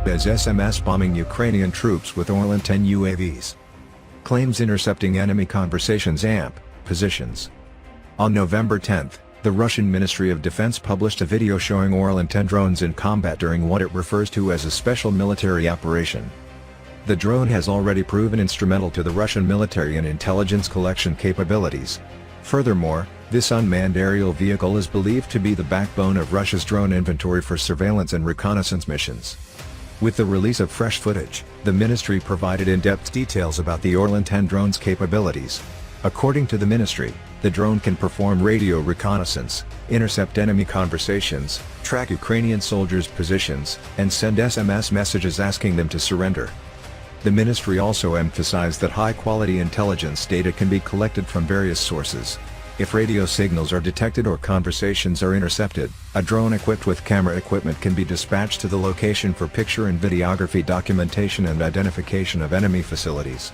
as SMS bombing Ukrainian troops with Orlan-10 UAVs. Claims intercepting enemy conversations AMP, positions. On November 10, the Russian Ministry of Defense published a video showing Orlan-10 drones in combat during what it refers to as a special military operation. The drone has already proven instrumental to the Russian military and intelligence collection capabilities. Furthermore, this unmanned aerial vehicle is believed to be the backbone of Russia's drone inventory for surveillance and reconnaissance missions. With the release of fresh footage, the ministry provided in-depth details about the Orlan-10 drone's capabilities. According to the ministry, the drone can perform radio reconnaissance, intercept enemy conversations, track Ukrainian soldiers' positions, and send SMS messages asking them to surrender. The ministry also emphasized that high-quality intelligence data can be collected from various sources. If radio signals are detected or conversations are intercepted, a drone equipped with camera equipment can be dispatched to the location for picture and videography documentation and identification of enemy facilities.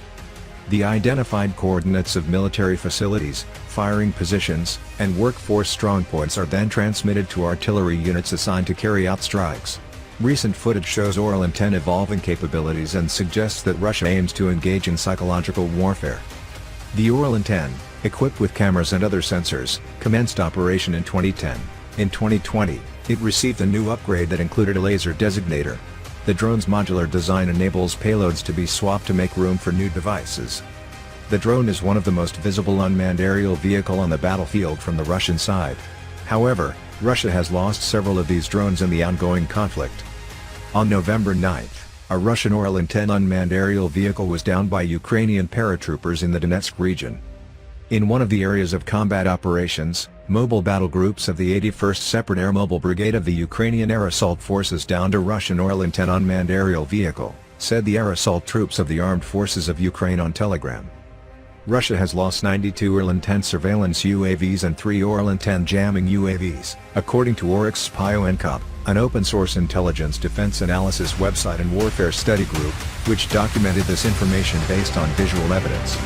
The identified coordinates of military facilities, firing positions, and workforce strongpoints are then transmitted to artillery units assigned to carry out strikes. Recent footage shows Orlan-10 evolving capabilities and suggests that Russia aims to engage in psychological warfare. The Orlan-10, equipped with cameras and other sensors, commenced operation in 2010. In 2020, it received a new upgrade that included a laser designator. The drone's modular design enables payloads to be swapped to make room for new devices. The drone is one of the most visible unmanned aerial vehicle on the battlefield from the Russian side. However, Russia has lost several of these drones in the ongoing conflict. On November 9, a Russian Orlan-10 unmanned aerial vehicle was downed by Ukrainian paratroopers in the Donetsk region. In one of the areas of combat operations, mobile battle groups of the 81st Separate Air Mobile Brigade of the Ukrainian Air Assault Forces downed a Russian Orlan-10 unmanned aerial vehicle, said the air assault troops of the Armed Forces of Ukraine on Telegram. Russia has lost 92 Orlan-10 surveillance UAVs and 3 Orlan-10 jamming UAVs, according to Oryx Spy-ONCOP, an open-source intelligence defense analysis website and warfare study group, which documented this information based on visual evidence.